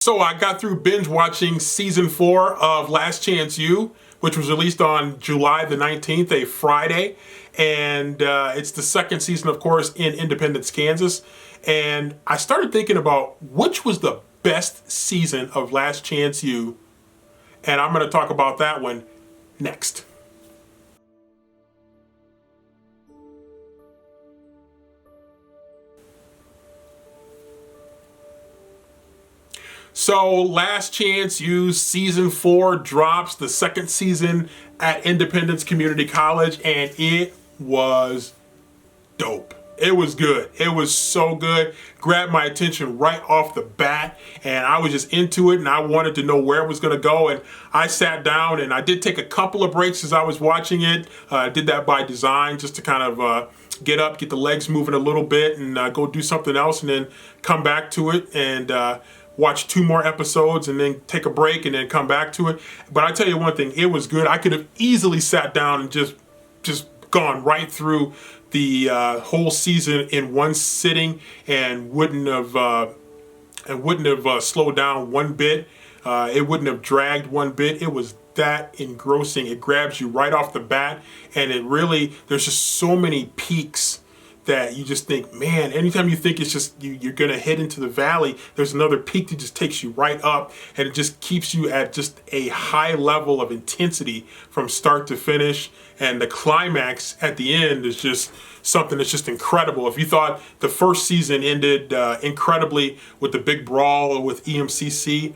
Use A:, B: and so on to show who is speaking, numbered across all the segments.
A: So I got through binge watching season 4 of Last Chance U, which was released on July the 19th, a Friday. And it's the second season, of course, in Independence, Kansas. And I started thinking about which was the best season of Last Chance U. And I'm going to talk about that one next. So Last Chance U season 4 drops, the second season at Independence Community College, and it was dope. It was good. It was so good. Grabbed my attention right off the bat, and I was just into it, and I wanted to know where it was going to go. And I sat down, and I did take a couple of breaks as I was watching it. Did that by design, just to kind of get up, get the legs moving a little bit, and go do something else, and then come back to it and watch 2 more episodes and then take a break and then come back to it. But I tell you one thing, it was good. I could have easily sat down and just gone right through the whole season in one sitting and wouldn't have slowed down one bit. It wouldn't have dragged one bit. It was that engrossing. It grabs you right off the bat, and it really, there's just so many peaks that you just think, man, anytime you think it's just you're gonna head into the valley, there's another peak that just takes you right up, and it just keeps you at just a high level of intensity from start to finish. And the climax at the end is just something that's just incredible. If you thought the first season ended incredibly with the big brawl with EMCC,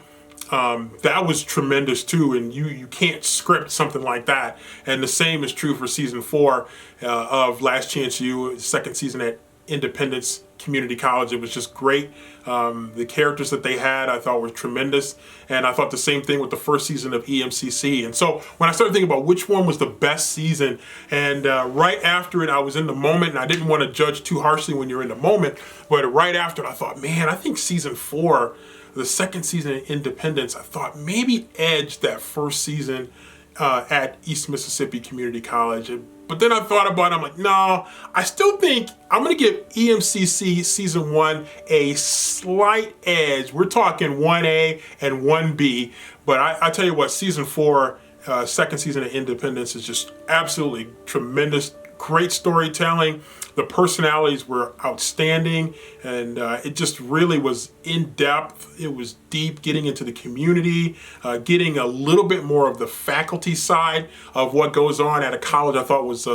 A: that was tremendous too, and you can't script something like that. And the same is true for season 4 of Last Chance U, second season at Independence Community College. It was just great. The characters that they had, I thought, were tremendous, and I thought the same thing with the first season of EMCC. And so when I started thinking about which one was the best season, and right after it, I was in the moment, and I didn't want to judge too harshly when you're in the moment, but right after it, I thought, man, I think season 4, the second season of Independence, I thought maybe edged that first season at East Mississippi Community College. But then I thought about it, I'm like, no, I still think I'm going to give EMCC season 1 a slight edge. We're talking 1A and 1B. But I tell you what, season 4, second season of Independence is just absolutely tremendous. Great storytelling. The personalities were outstanding, and it just really was in depth. It was deep, getting into the community, getting a little bit more of the faculty side of what goes on at a college. I thought was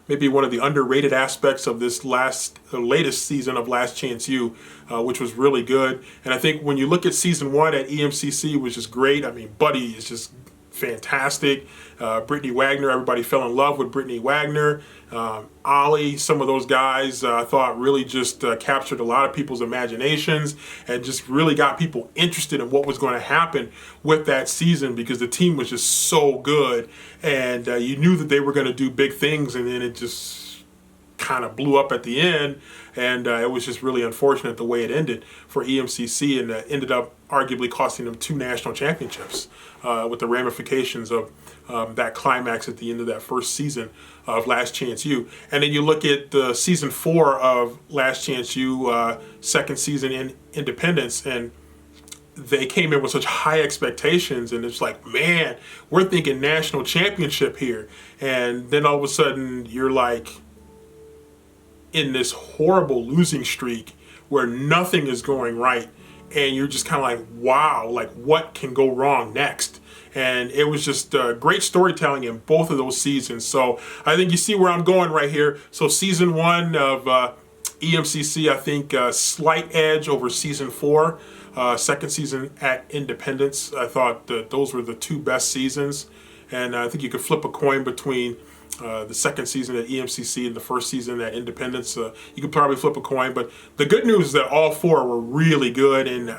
A: maybe one of the underrated aspects of this latest season of Last Chance U, which was really good. And I think when you look at season 1 at EMCC, it was just great. I mean, Buddy is just fantastic. Brittany Wagner, everybody fell in love with Brittany Wagner. Ollie, some of those guys I thought really just captured a lot of people's imaginations and just really got people interested in what was going to happen with that season, because the team was just so good, and you knew that they were going to do big things, and then it just kind of blew up at the end, and it was just really unfortunate the way it ended for EMCC, and ended up arguably costing them 2 national championships with the ramifications of that climax at the end of that first season of Last Chance U. And then you look at the season 4 of Last Chance U, second season in Independence, and they came in with such high expectations, and it's like, man, we're thinking national championship here, and then all of a sudden you're like in this horrible losing streak where nothing is going right, and you're just kind of like, wow, like what can go wrong next? And it was just great storytelling in both of those seasons. So I think you see where I'm going right here. So season 1 of EMCC, I think slight edge over season 4. Second season at Independence, I thought that those were the 2 best seasons. And I think you could flip a coin between the second season at EMCC and the first season at Independence. You could probably flip a coin, but the good news is that all 4 were really good, and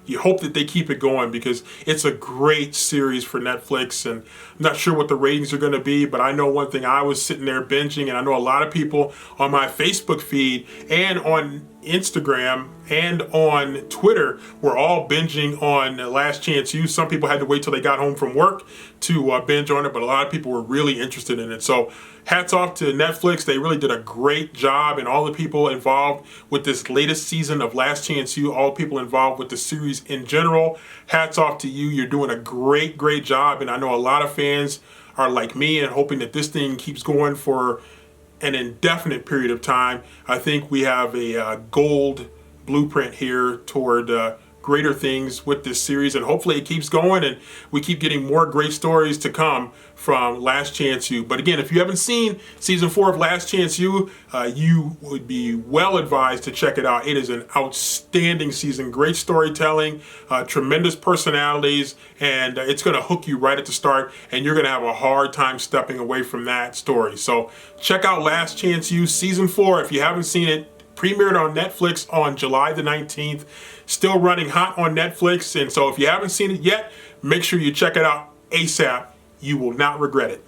A: you hope that they keep it going, because it's a great series for Netflix. And I'm not sure what the ratings are going to be, but I know one thing, I was sitting there binging, and I know a lot of people on my Facebook feed and on Instagram and on Twitter were all binging on Last Chance U. Some people had to wait till they got home from work to binge on it, but a lot of people were really interested in it. So hats off to Netflix. They really did a great job, and all the people involved with this latest season of Last Chance U, all people involved with the series in general. Hats off to you. You're doing a great, great job, and I know a lot of fans are like me and hoping that this thing keeps going for an indefinite period of time. I think we have a gold blueprint here toward greater things with this series, and hopefully it keeps going and we keep getting more great stories to come from Last Chance U. But again, if you haven't seen season 4 of Last Chance U, you would be well advised to check it out. It is an outstanding season, great storytelling, tremendous personalities, and it's going to hook you right at the start, and you're going to have a hard time stepping away from that story. So check out Last Chance U season 4 if you haven't seen it. Premiered on Netflix on July the 19th. Still running hot on Netflix. And so if you haven't seen it yet, make sure you check it out ASAP. You will not regret it.